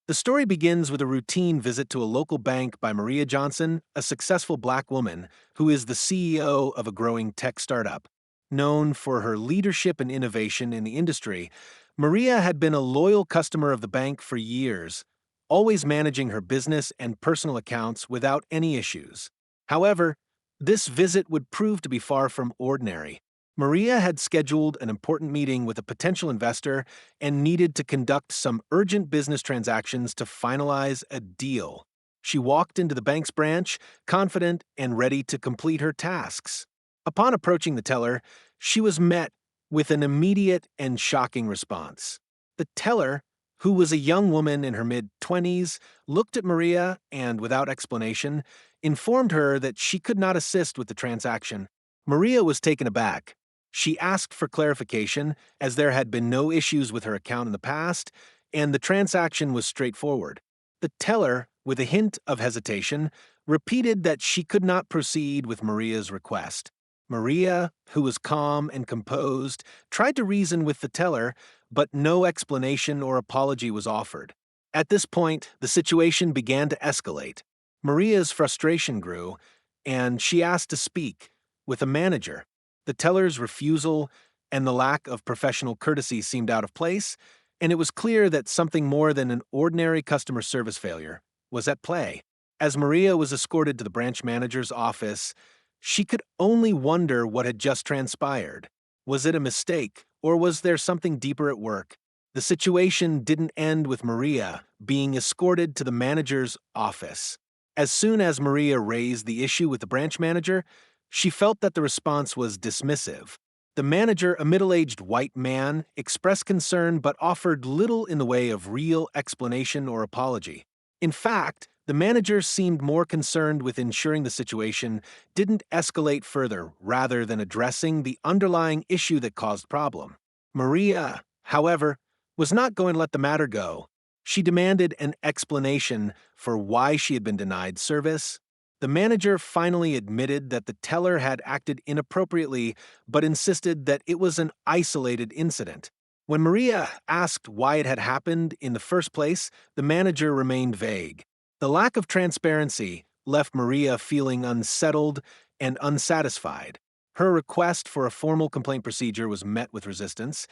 The story begins with a routine visit to a local bank by Maria Johnson, a successful black woman who is the CEO of a growing tech startup. Known for her leadership and innovation in the industry, Maria had been a loyal customer of the bank for years, always managing her business and personal accounts without any issues. However, this visit would prove to be far from ordinary. Maria had scheduled an important meeting with a potential investor and needed to conduct some urgent business transactions to finalize a deal. She walked into the bank's branch, confident and ready to complete her tasks. Upon approaching the teller, she was met with an immediate and shocking response. The teller, who was a young woman in her mid-20s, looked at Maria and, without explanation, informed her that she could not assist with the transaction. Maria was taken aback. She asked for clarification, as there had been no issues with her account in the past, and the transaction was straightforward. The teller, with a hint of hesitation, repeated that she could not proceed with Maria's request. Maria, who was calm and composed, tried to reason with the teller, but no explanation or apology was offered. At this point, the situation began to escalate. Maria's frustration grew, and she asked to speak with a manager. The teller's refusal and the lack of professional courtesy seemed out of place, and it was clear that something more than an ordinary customer service failure was at play. As Maria was escorted to the branch manager's office, she could only wonder what had just transpired. Was it a mistake, or was there something deeper at work? The situation didn't end with Maria being escorted to the manager's office. As soon as Maria raised the issue with the branch manager, she felt that the response was dismissive. The manager, a middle-aged white man, expressed concern but offered little in the way of real explanation or apology. In fact, the manager seemed more concerned with ensuring the situation didn't escalate further rather than addressing the underlying issue that caused problem. Maria, however, was not going to let the matter go. She demanded an explanation for why she had been denied service. The manager finally admitted that the teller had acted inappropriately, but insisted that it was an isolated incident. When Maria asked why it had happened in the first place, the manager remained vague. The lack of transparency left Maria feeling unsettled and unsatisfied. Her request for a formal complaint procedure was met with resistance,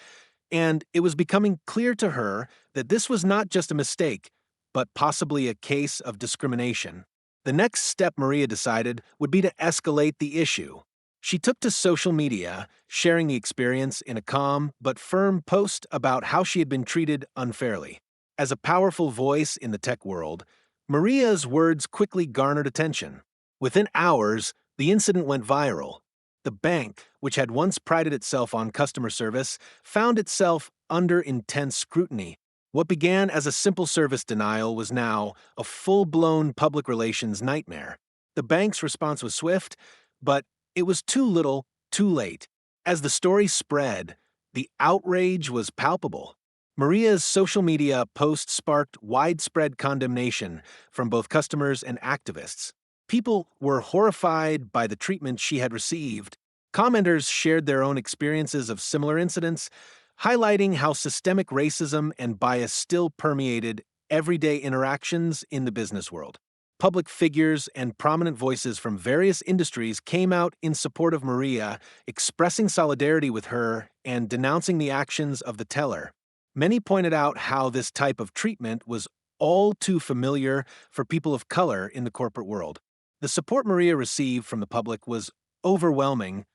and it was becoming clear to her that this was not just a mistake, but possibly a case of discrimination. The next step, Maria decided, would be to escalate the issue. She took to social media, sharing the experience in a calm but firm post about how she had been treated unfairly. As a powerful voice in the tech world, Maria's words quickly garnered attention. Within hours, the incident went viral. The bank, which had once prided itself on customer service, found itself under intense scrutiny. What began as a simple service denial was now a full-blown public relations nightmare. The bank's response was swift, but it was too little, too late. As the story spread, the outrage was palpable. Maria's social media post sparked widespread condemnation from both customers and activists. People were horrified by the treatment she had received. Commenters shared their own experiences of similar incidents, highlighting how systemic racism and bias still permeated everyday interactions in the business world. Public figures and prominent voices from various industries came out in support of Maria, expressing solidarity with her and denouncing the actions of the teller. Many pointed out how this type of treatment was all too familiar for people of color in the corporate world. The support Maria received from the public was overwhelming,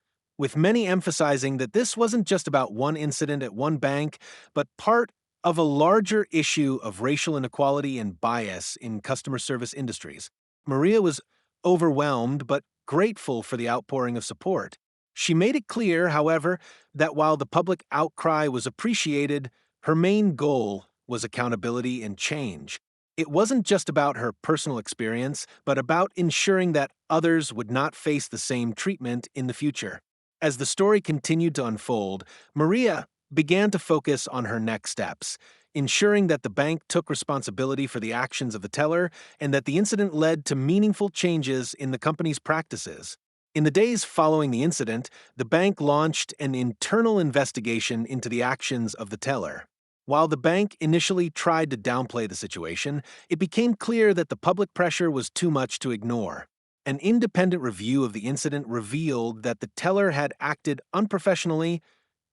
with many emphasizing that this wasn't just about one incident at one bank, but part of a larger issue of racial inequality and bias in customer service industries. Maria was overwhelmed but grateful for the outpouring of support. She made it clear, however, that while the public outcry was appreciated, her main goal was accountability and change. It wasn't just about her personal experience, but about ensuring that others would not face the same treatment in the future. As the story continued to unfold, Maria began to focus on her next steps, ensuring that the bank took responsibility for the actions of the teller and that the incident led to meaningful changes in the company's practices. In the days following the incident, the bank launched an internal investigation into the actions of the teller. While the bank initially tried to downplay the situation, it became clear that the public pressure was too much to ignore. An independent review of the incident revealed that the teller had acted unprofessionally,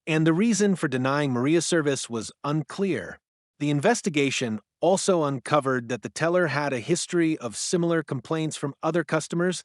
and the reason for denying Maria's service was unclear. The investigation also uncovered that the teller had a history of similar complaints from other customers,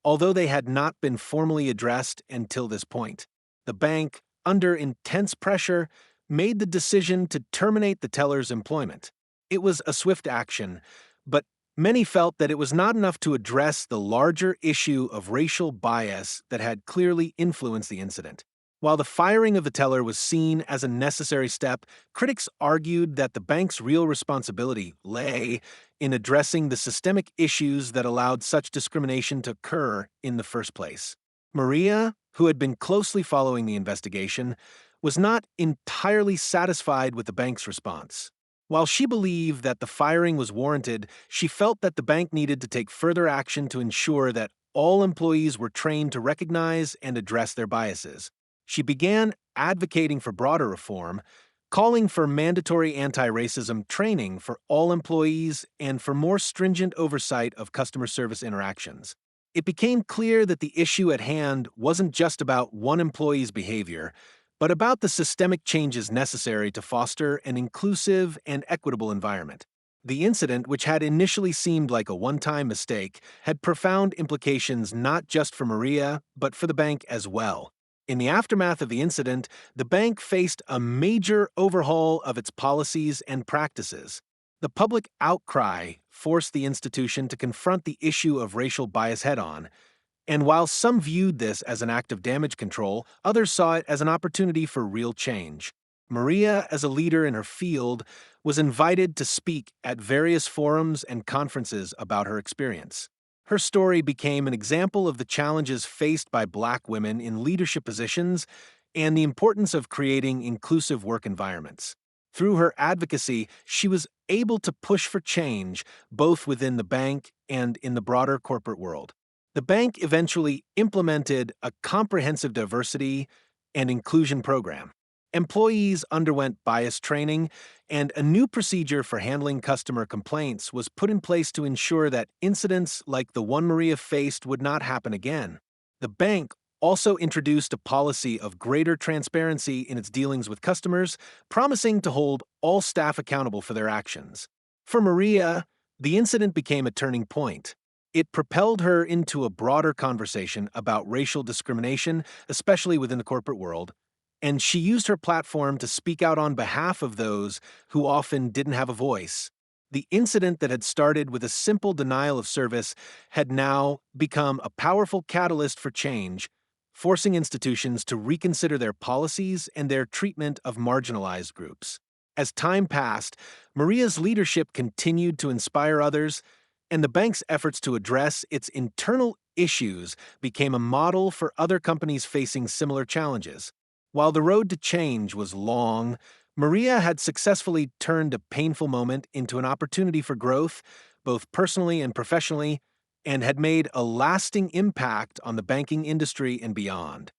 although they had not been formally addressed until this point. The bank, under intense pressure, made the decision to terminate the teller's employment. It was a swift action, but many felt that it was not enough to address the larger issue of racial bias that had clearly influenced the incident. While the firing of the teller was seen as a necessary step, critics argued that the bank's real responsibility lay in addressing the systemic issues that allowed such discrimination to occur in the first place. Maria, who had been closely following the investigation, was not entirely satisfied with the bank's response. While she believed that the firing was warranted, she felt that the bank needed to take further action to ensure that all employees were trained to recognize and address their biases. She began advocating for broader reform, calling for mandatory anti-racism training for all employees and for more stringent oversight of customer service interactions. It became clear that the issue at hand wasn't just about one employee's behavior, but about the systemic changes necessary to foster an inclusive and equitable environment. The incident, which had initially seemed like a one-time mistake, had profound implications not just for Maria, but for the bank as well. In the aftermath of the incident, the bank faced a major overhaul of its policies and practices. The public outcry forced the institution to confront the issue of racial bias head-on, and while some viewed this as an act of damage control, others saw it as an opportunity for real change. Maria, as a leader in her field, was invited to speak at various forums and conferences about her experience. Her story became an example of the challenges faced by Black women in leadership positions and the importance of creating inclusive work environments. Through her advocacy, she was able to push for change both within the bank and in the broader corporate world. The bank eventually implemented a comprehensive diversity and inclusion program. Employees underwent bias training, and a new procedure for handling customer complaints was put in place to ensure that incidents like the one Maria faced would not happen again. The bank also introduced a policy of greater transparency in its dealings with customers, promising to hold all staff accountable for their actions. For Maria, the incident became a turning point. It propelled her into a broader conversation about racial discrimination, especially within the corporate world, and she used her platform to speak out on behalf of those who often didn't have a voice. The incident that had started with a simple denial of service had now become a powerful catalyst for change, forcing institutions to reconsider their policies and their treatment of marginalized groups. As time passed, Maria's leadership continued to inspire others, and the bank's efforts to address its internal issues became a model for other companies facing similar challenges. While the road to change was long, Maria had successfully turned a painful moment into an opportunity for growth, both personally and professionally, and had made a lasting impact on the banking industry and beyond.